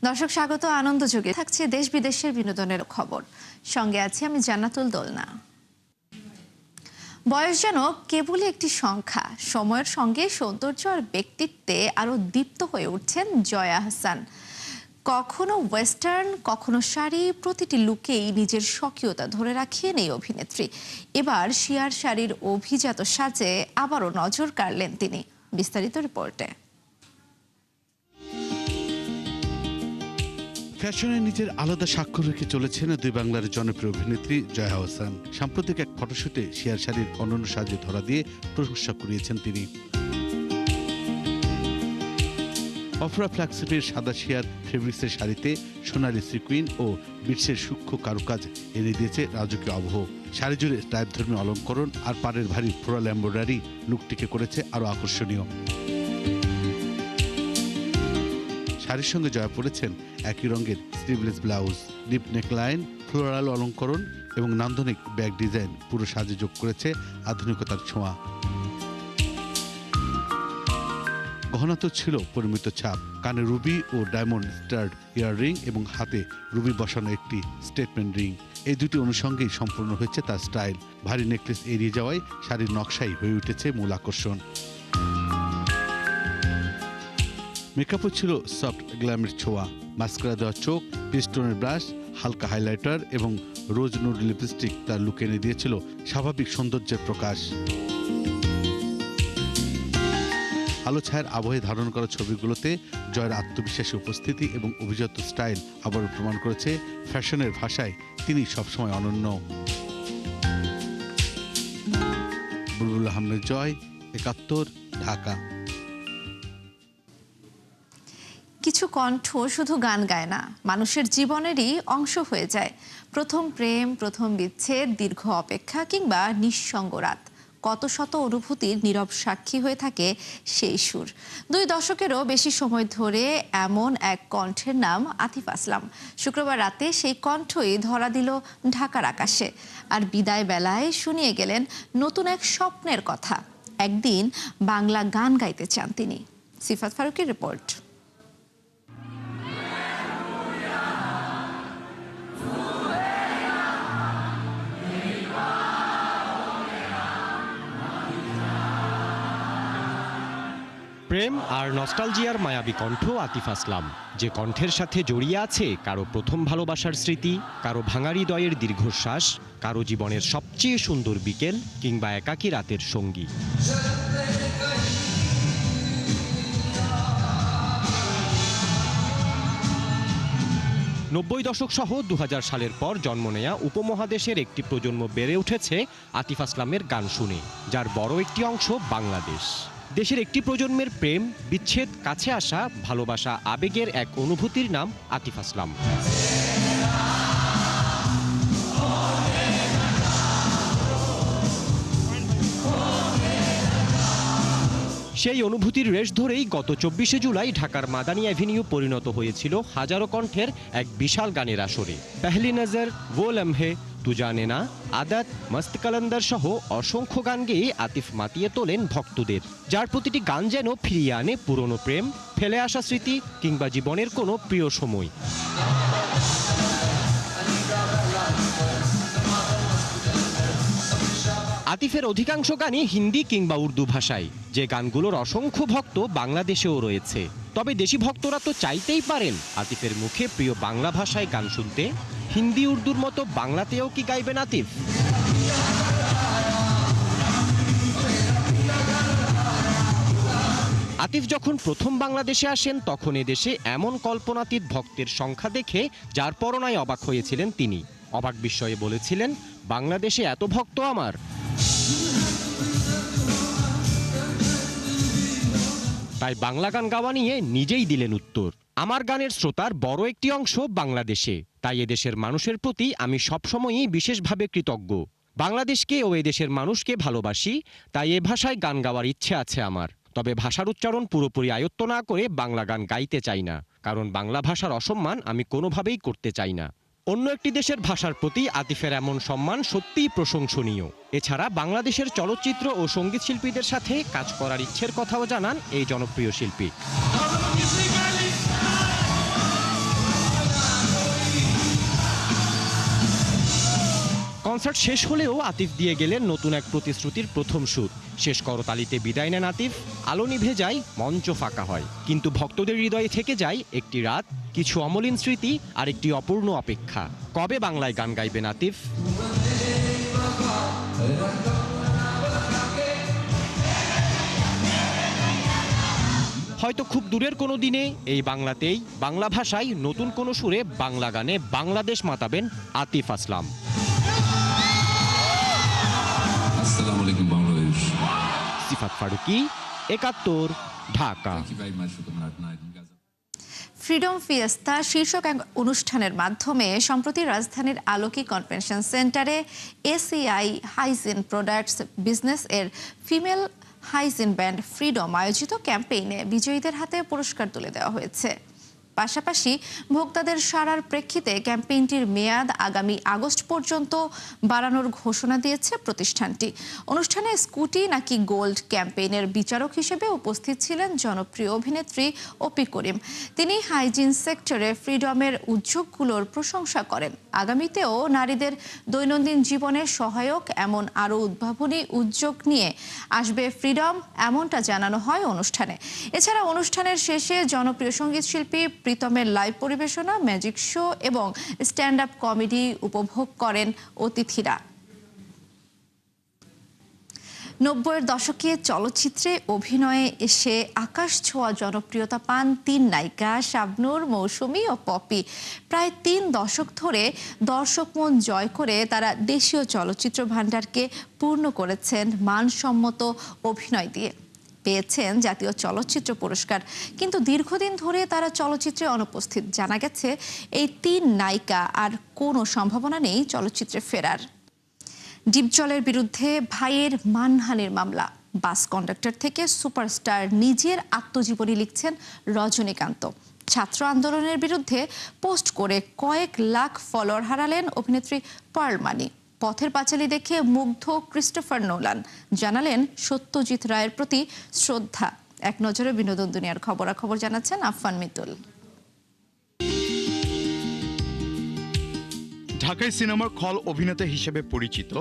দর্শক স্বাগত আনন্দযোগে থাকছে দেশ বিদেশের বিনোদনের খবর। সঙ্গে আছি আমি জান্নাতুল দোলনা। বয়স যেন কেবলই একটি সংখ্যা, সময়ের সঙ্গে সৌন্দর্য আর ব্যক্তিত্বে আরো দীপ্ত হয়ে উঠছেন জয়া আহসান। কখনো ওয়েস্টার্ন, কখনো শাড়ি, প্রতিটি লুকেই নিজের স্বকীয়তা ধরে রাখেন এই অভিনেত্রী। এবার শিয়ার শাড়ির অভিজাত সাজে আবারও নজর কাড়লেন তিনি। বিস্তারিত রিপোর্টে। ফ্যাশনে নিজের আলাদা স্বাক্ষর রেখে চলেছেন দুই বাংলার জনপ্রিয় অভিনেত্রী জয়া আহসান। সাম্প্রতিক এক ফটোশুটে শিয়ার শাড়ির অনন্য সাজে ধরা দিয়ে প্রশংসা কুড়িয়েছেন তিনি। অফরা ফ্ল্যাগশিপের সাদা শিয়ার ফেব্রিক্সের শাড়িতে সোনালি সিকুইন ও বিটসের সূক্ষ্ম কারুকাজ এনে দিয়েছে রাজকীয় আবহ। শাড়ি জুড়ে টাইপধর্মী অলঙ্করণ আর পাড়ের ভারী ফ্লোরাল এমব্রয়ডারি লুকটিকে করেছে আরও আকর্ষণীয়। শাড়ির সঙ্গে জয়া পরেছেন একই রঙের sleeveless blouse, deep neckline, floral অলঙ্করণ এবং নান্দনিক ব্যাগ ডিজাইন পুরো সাজে যোগ করেছে আধুনিকতার ছোঁয়া। গহনা তো ছিল পরিমিত ছাপ, কানে রুবি ও ডায়মন্ড স্টার্ড ইয়াররিং এবং হাতে রুবি বসানো একটি স্টেটমেন্ট রিং। এই দুটি অনুষঙ্গেই সম্পূর্ণ হয়েছে তার স্টাইল। ভারী নেকলেস এড়িয়ে যাওয়ায় শাড়ির নকশাই হয়ে উঠেছে মূল আকর্ষণ। মেকআপও ছিল সফট গ্ল্যামের ছোঁয়া, মাস্কারা দেওয়া চোখ, পিস্টনের ব্রাশ, হালকা হাইলাইটার এবং রোজ নুড লিপস্টিক তার লুক এনে দিয়েছিল স্বাভাবিক সৌন্দর্যের প্রকাশ। আলো ছায়ার আবহে ধারণ করা ছবিগুলোতে জয়ের আত্মবিশ্বাসী উপস্থিতি এবং অভিজাত স্টাইল আবারও প্রমাণ করেছে ফ্যাশনের ভাষায় তিনি সবসময় অনন্য। বুলবুল আহমেদ জয়, ৭১, ঢাকা। কিছু কণ্ঠ শুধু গান গায় না, মানুষের জীবনেরই অংশ হয়ে যায়। প্রথম প্রেম, প্রথম বিচ্ছেদ, দীর্ঘ অপেক্ষা কিংবা নিঃসঙ্গ রাত, কত শত অনুভূতির নীরব সাক্ষী হয়ে থাকে সেই সুর। 2 দশকেরও বেশি সময় ধরে এমন এক কণ্ঠের নাম আতিফ আসলাম। শুক্রবার রাতে সেই কণ্ঠই ধরা দিল ঢাকার আকাশে। আর বিদায় বেলায় শুনিয়ে গেলেন নতুন এক স্বপ্নের কথা। একদিন বাংলা গান গাইতে চান তিনি। সিফাত ফারুকের রিপোর্ট। প্রেম আর নস্টালজিয়ার মায়াবী কণ্ঠ আতিফ আসলাম, যে কণ্ঠের সাথে জড়িয়ে আছে কারো প্রথম ভালোবাসার স্মৃতি, কারো ভাঙা হৃদয়ের দীর্ঘশ্বাস, কারো জীবনের সবচেয়ে সুন্দর বিকেল কিংবা একাকী রাতের সঙ্গী। নব্বই দশক সহ 2000 সালের পর জন্ম নেয়া উপমহাদেশের একটি প্রজন্ম বেড়ে উঠেছে আতিফ আসলামের গান শুনে, যার বড় একটি অংশ বাংলাদেশ। দেশের একটি প্রজন্মের প্রেম, বিচ্ছেদ, কাছে আসা, ভালোবাসা, আবেগের এক অনুভূতির নাম আতিফ আসলাম। সেই অনুভূতির রেশ ধরেই গত 24শে জুলাই ঢাকার মাদানী অ্যাভিনিউ পরিণত হয়েছিল হাজারো কণ্ঠের এক বিশাল গানের আসরে। পেহলি নজর, वो लम्हे, तू जाने ना, আদাত, মস্ত কালান্দার সহ অসংখ্য গান গেয়ে আতিফ মাতিয়ে তোলেন ভক্তদের, যার প্রতিটি গান যেন ফিরিয়ে আনে পুরনো প্রেম, ফেলে আসা স্মৃতি কিংবা জীবনের কোনো প্রিয় সময়। আতিফের অধিকাংশ গানই হিন্দি কিংবা উর্দু ভাষায়, যে গানগুলোর অসংখ্য ভক্ত বাংলাদেশেও রয়েছে। তবে দেশি ভক্তরা তো চাইতেই পারেন আতিফের মুখে প্রিয় বাংলা ভাষায় গান শুনতে। হিন্দি উর্দুর মতো বাংলাতেও কি গাইবেন আতিফ? আতিফ যখন প্রথম বাংলাদেশে আসেন তখন এদেশে এমন কল্পনাতীত ভক্তের সংখ্যা দেখে যার পরনায় অবাক হয়েছিলেন তিনি। অবাক বিস্ময়ে বলেছিলেন, বাংলাদেশে এত ভক্ত আমার। তাই বাংলা গান গাওয়া নিয়ে নিজেই দিলেন উত্তর। আমার গানের শ্রোতার বড় একটি অংশ বাংলাদেশে, তাই এদেশের মানুষের প্রতি আমি সবসময়ই বিশেষভাবে কৃতজ্ঞ। বাংলাদেশকে ও এদেশের মানুষকে ভালোবাসি, তাই এ ভাষায় গান গাওয়ার ইচ্ছে আছে আমার। তবে ভাষার উচ্চারণ পুরোপুরি আয়ত্ত না করে বাংলা গান গাইতে চাই না, কারণ বাংলা ভাষার অসম্মান আমি কোনোভাবেই করতে চাই না। অন্য একটি দেশের ভাষার প্রতি আতিফের এমন সম্মান সত্যিই প্রশংসনীয়। এছাড়া বাংলাদেশের চলচ্চিত্র ও সঙ্গীত শিল্পীদের সাথে কাজ করার ইচ্ছের কথাও জানান এই জনপ্রিয় শিল্পী। কনসার্ট শেষ হলেও আতিফ দিয়ে গেলেন নতুন এক প্রতিশ্রুতির প্রথম সুর। শেষ করতালিতে বিদায় নেন আতিফ। আলো নিভে যায়, মঞ্চ ফাঁকা হয়, কিন্তু ভক্তদের হৃদয়ে থেকে যায় একটি রাত, কিছু অমলিন স্মৃতি আর একটি অপূর্ণ অপেক্ষা। কবে বাংলায় গান গাইবেন আতিফ? হয়তো খুব দূরের কোনো দিনে এই বাংলাতেই, বাংলা ভাষায় নতুন কোনো সুরে বাংলা গানে বাংলাদেশ মাতাবেন আতিফ আসলাম। আসসালামু আলাইকুম Bangladesh. Sifat Farooqui, ৭১, Dhaka. Thank you very much for coming out tonight. You guys are... freedom Fiesta শীর্ষক এক অনুষ্ঠানের মাধ্যমে সম্প্রতি রাজধানীর আলোকি কনভেনশন সেন্টারে এসিআই হাইজিন প্রোডাক্টস বিজনেস এর ফিমেল হাইজিন ব্যান্ড ফ্রিডম আয়োজিত ক্যাম্পেইনে বিজয়ীদের হাতে পুরস্কার তুলে দেওয়া হয়েছে। পাশাপাশি ভোক্তাদের সাড়ার প্রেক্ষিতে ক্যাম্পেইনটির মেয়াদ আগামী আগস্ট পর্যন্ত বাড়ানোর ঘোষণা দিয়েছে প্রতিষ্ঠানটি। অনুষ্ঠানে স্কুটি নাকি গোল্ড ক্যাম্পেইনের বিচারক হিসেবে উপস্থিত ছিলেন জনপ্রিয় অভিনেত্রী অপি করিম। তিনি হাইজিন সেক্টরে ফ্রিডমের উদ্যোগগুলোর প্রশংসা করেন। আগামীতেও নারীদের দৈনন্দিন জীবনে সহায়ক এমন আরও উদ্ভাবনী উদ্যোগ নিয়ে আসবে ফ্রিডম, এমনটা জানানো হয় অনুষ্ঠানে। এছাড়া অনুষ্ঠানের শেষে জনপ্রিয় সঙ্গীত শিল্পী প্রীতমের লাইভ পরিবেশনা, ম্যাজিক শো এবং স্ট্যান্ড আপ কমেডি উপভোগ করেন অতিথিরা। ৯০-এর দশকে চলচ্চিত্রে অভিনয়ে এসে আকাশ ছোঁয়া জনপ্রিয়তা পান ৩ নায়িকা শাবনূর, মৌসুমী ও পপি। প্রায় ৩ দশক ধরে দর্শক মন জয় করে তারা দেশীয় চলচ্চিত্র ভাণ্ডারকে পূর্ণ করেছেন মানসম্মত অভিনয় দিয়ে। পেয়েছেন জাতীয় চলচ্চিত্র পুরস্কার, কিন্তু দীর্ঘদিন ধরে তারা চলচ্চিত্রে অনুপস্থিত। জানা গেছে এই ৩ নায়িকা আর কোনো সম্ভাবনা নেই চলচ্চিত্রে ফেরার। ডিপজলের বিরুদ্ধে ভাইয়ের মানহানির মামলা। বাস কন্ডাক্টর থেকে সুপারস্টার নিজের আত্মজীবনী লিখছেন রজনীকান্ত। ছাত্র আন্দোলনের বিরুদ্ধে পোস্ট করে কয়েক লাখ ফলোয়ার হারালেন অভিনেত্রী পার্ল মানি। পথের পাঁচালী দেখে মুগ্ধ ক্রিস্টোফার নোলান জানালেন সত্যজিৎ রায়ের প্রতি শ্রদ্ধা। এক নজরে বিনোদন দুনিয়ার খবরাখবর জানাচ্ছেন আফফান মিতুল। ঢাকায় সিনেমার খল অভিনেতা হিসেবে পরিচিত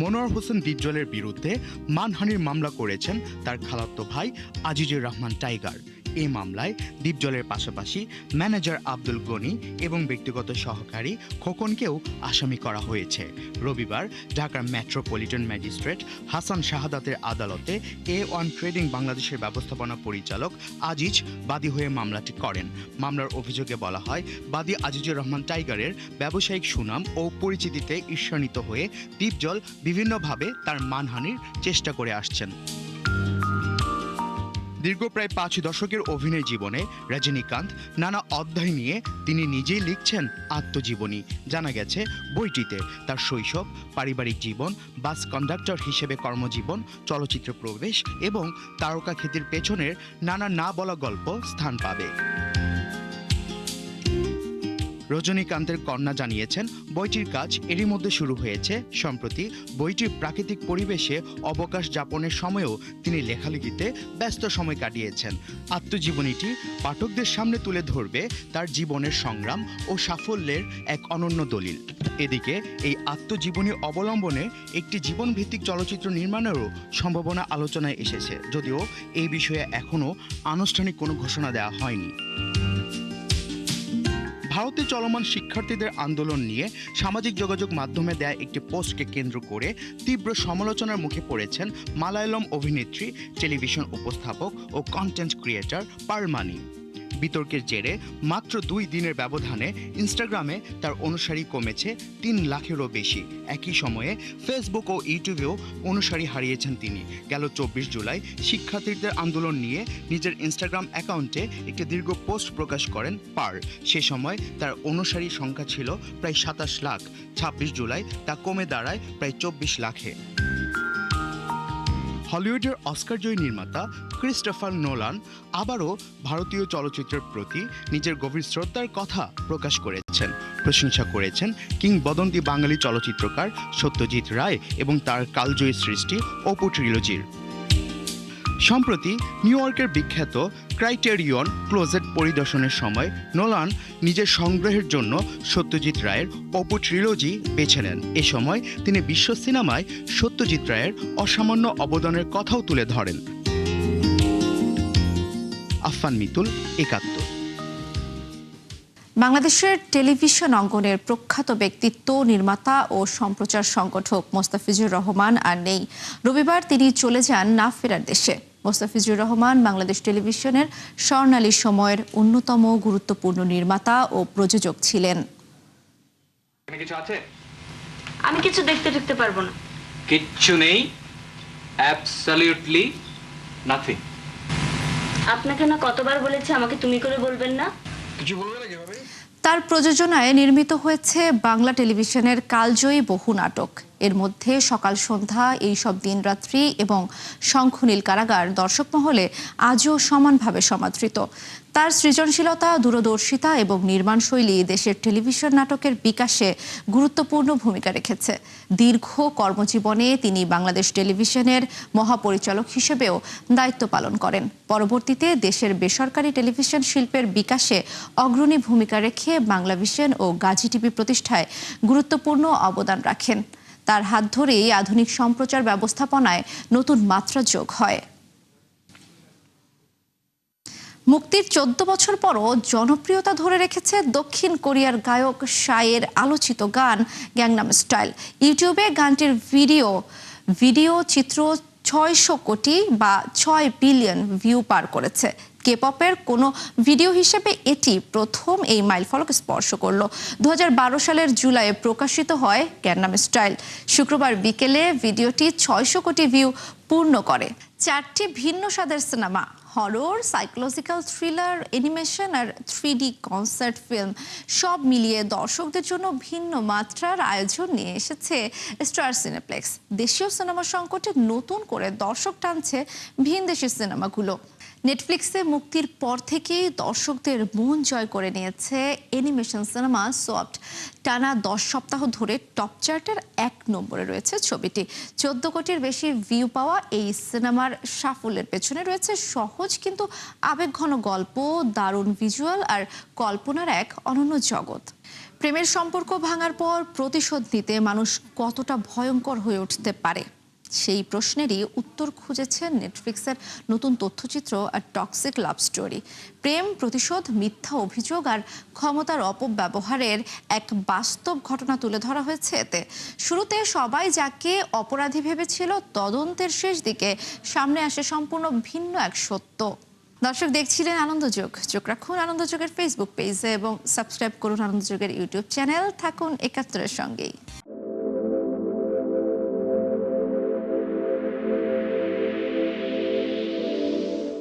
মনোয়ার হোসেন ডিপজলের বিরুদ্ধে মানহানির মামলা করেছেন তার খালাতো ভাই আজিজুর রহমান টাইগার। এই মামলায় ডিপজলের পাশাপাশি ম্যানেজার আব্দুল গনি এবং ব্যক্তিগত সহকারী খোকনকেও আসামি করা হয়েছে। রবিবার ঢাকার মেট্রোপলিটন ম্যাজিস্ট্রেট হাসান শাহাদাতের আদালতে A1 ট্রেডিং বাংলাদেশের ব্যবস্থাপনা পরিচালক আজিজ বাদী হয়ে মামলাটি করেন। মামলার অভিযোগে বলা হয়, বাদী আজিজুর রহমান টাইগারের ব্যবসায়িক সুনাম ও পরিচিতিতে ঈর্ষান্বিত হয়ে ডিপজল বিভিন্নভাবে তার মানহানির চেষ্টা করে আসছেন। দীর্ঘ প্রায় ৫ দশকের অভিনয় জীবনে রজনীকান্ত নানা অধ্যায় নিয়ে তিনি নিজেই লিখছেন আত্মজীবনী। জানা গেছে বইটিতে তার শৈশব, পারিবারিক জীবন, বাস কন্ডাক্টর হিসেবে কর্মজীবন, চলচ্চিত্র প্রবেশ এবং তারকা খ্যাতির পেছনের নানা না বলা গল্প স্থান পাবে। রজনীকান্তের কন্যা জানিয়েছেন, বইটির কাজ এরই মধ্যে শুরু হয়েছে। সম্প্রতি বইটির প্রাকৃতিক পরিবেশে অবকাশ যাপনের সময়েও তিনি লেখালেখিতে ব্যস্ত সময় কাটিয়েছেন। আত্মজীবনীটি পাঠকদের সামনে তুলে ধরবে তার জীবনের সংগ্রাম ও সাফল্যের এক অনন্য দলিল। এদিকে এই আত্মজীবনী অবলম্বনে একটি জীবনভিত্তিক চলচ্চিত্র নির্মাণেরও সম্ভাবনা আলোচনায় এসেছে, যদিও এই বিষয়ে এখনও আনুষ্ঠানিক কোনো ঘোষণা দেওয়া হয়নি। ভারতে চলমান শিক্ষার্থীদের আন্দোলন নিয়ে সামাজিক যোগাযোগ মাধ্যমে দেয়া একটি পোস্টকে কেন্দ্র করে তীব্র সমালোচনার মুখে পড়েছেন মালায়ালম অভিনেত্রী, টেলিভিশন উপস্থাপক ও কন্টেন্ট ক্রিয়েটর পার্ল মানি। বিতর্কের জেরে মাত্র 2 দিনের ব্যবধানে ইনস্টাগ্রামে তার অনুসারী কমেছে 3 লাখেরও বেশি। একই সময়ে ফেসবুক ও ইউটিউবেও অনুসারী হারিয়েছেন তিনি। গেল 24 জুলাই শিক্ষার্থীদের আন্দোলন নিয়ে নিজের ইনস্টাগ্রাম অ্যাকাউন্টে একটি দীর্ঘ পোস্ট প্রকাশ করেন পার্ল। সে সময় তার অনুসারীর সংখ্যা ছিল প্রায় 27 লাখ। 26 জুলাই তা কমে দাঁড়ায় প্রায় 24 লাখে। হলিউডের অস্কারজয়ী নির্মাতা ক্রিস্টোফার নোলান আবারও ভারতীয় চলচ্চিত্রের প্রতি নিজের গভীর শ্রদ্ধার কথা প্রকাশ করেছেন। প্রশংসা করেছেন কিংবদন্তি বাঙালি চলচ্চিত্রকার সত্যজিৎ রায় এবং তার কালজয়ী সৃষ্টি অপু ট্রিলজির। সম্প্রতি নিউ ইয়র্কের বিখ্যাত ক্রাইটেরিয়ন ক্লোজেট পরিদর্শনের সময় নোলান নিজের সংগ্রহের জন্য সত্যজিৎ রায়ের অপু ট্রিলজি বেছে নেন। এ সময় তিনি বিশ্ব সিনেমায় সত্যজিৎ রায়ের অসামান্য অবদানের কথাও তুলে ধরেন। আফফান মিতুল, একাত্তর। বাংলাদেশের টেলিভিশন অঙ্গনের প্রখ্যাত ব্যক্তিত্ব, নির্মাতা ও সম্প্রচার সংগঠক মোস্তাফিজুর রহমান আর নেই। রবিবার তিনি চলে যান না ফেরার দেশে। মোস্তাফিজুর রহমান বাংলাদেশ টেলিভিশনের স্বর্ণালী সময়ের অন্যতম গুরুত্বপূর্ণ নির্মাতা ও প্রযোজক ছিলেন। কিছু আছে? আমি কিছু দেখতে পারবো না। কিচ্ছু নেই, অ্যাবসলিউটলি নাথিং। আপনাকে না কতবার বলেছি আমাকে তুমি করে বলবেন না। কিছু বলবে না কিভাবে? তার প্রযোজনায় নির্মিত হয়েছে বাংলা টেলিভিশনের কালজয়ী বহু নাটক। এর মধ্যে সকাল সন্ধ্যা, এইসব দিনরাত্রি এবং শঙ্খনীল কারাগার দর্শক মহলে আজও সমানভাবে সমাদৃত। তার সৃজনশীলতা, দূরদর্শিতা এবং নির্মাণশৈলী দেশের টেলিভিশন নাটকের বিকাশে গুরুত্বপূর্ণ ভূমিকা রেখেছে। দীর্ঘ কর্মজীবনে তিনি বাংলাদেশ টেলিভিশনের মহাপরিচালক হিসেবেও দায়িত্ব পালন করেন। পরবর্তীতে দেশের বেসরকারি টেলিভিশন শিল্পের বিকাশে অগ্রণী ভূমিকা রেখে বাংলাভিশন ও গাজী টিভি প্রতিষ্ঠায় গুরুত্বপূর্ণ অবদান রাখেন। তার হাত ধরেই আধুনিক সম্প্রচার ব্যবস্থাপনায় নতুন মাত্রা যোগ হয়। মুক্তির ১৪ বছর পরও জনপ্রিয়তা ধরে রেখেছে দক্ষিণ কোরিয়ার গায়ক সাইয়ের আলোচিত গান গ্যাংনাম স্টাইল। ইউটিউবে গানটির ভিডিও চিত্র ৬০০ কোটি বা ৬ বিলিয়ন ভিউ পার করেছে। কে-পপের কোনো ভিডিও হিসেবে এটি প্রথম এই মাইলফলক স্পর্শ করল। ২০১২ সালের জুলাইয়ে প্রকাশিত হয় গ্যাংনাম স্টাইল। শুক্রবার বিকেলে ভিডিওটি ৬০০ কোটি ভিউ পূর্ণ করে। ৪টি ভিন্ন স্বাদের cinema, horror, psychological thriller, animation আর 3D কনসার্ট ফিল্ম সব মিলিয়ে দর্শকদের জন্য ভিন্ন মাত্রার আয়োজন নিয়ে এসেছে স্টার সিনেপ্লেক্স। দেশীয় সিনেমা সংকটে নতুন করে দর্শক টানছে ভিনদেশি সিনেমাগুলো। নেটফ্লিক্সে মুক্তির পর থেকেই দর্শকদের মন জয় করে নিয়েছে অ্যানিমেশন সিনেমা সফট। টানা ১০ সপ্তাহ ধরে টপ চার্টের ১ নম্বরে রয়েছে ছবিটি। ১৪ কোটির বেশি ভিউ পাওয়া এই সিনেমার সাফল্যের পেছনে রয়েছে সহজ কিন্তু আবেগঘন গল্প, দারুণ ভিজুয়াল আর কল্পনার এক অনন্য জগৎ। প্রেমের সম্পর্ক ভাঙার পর প্রতিশোধ নিতে মানুষ কতটা ভয়ঙ্কর হয়ে উঠতে পারে, সেই প্রশ্নেরই উত্তর খুঁজেছেন নেটফ্লিক্সের নতুন তথ্যচিত্র আর টক্সিক লাভ স্টোরি। প্রেম, প্রতিশোধ, মিথ্যা অভিযোগ আর ক্ষমতার অপব্যবহারের এক বাস্তব ঘটনা তুলে ধরা হয়েছে এতে। শুরুতে সবাই যাকে অপরাধী ভেবেছিল, তদন্তের শেষ দিকে সামনে আসে সম্পূর্ণ ভিন্ন এক সত্য। দর্শক দেখছিলেন আনন্দযোগ। চোখ রাখুন আনন্দযোগের ফেসবুক পেজে এবং সাবস্ক্রাইব করুন আনন্দযোগের ইউটিউব চ্যানেল। থাকুন ৭১-এর সঙ্গেই।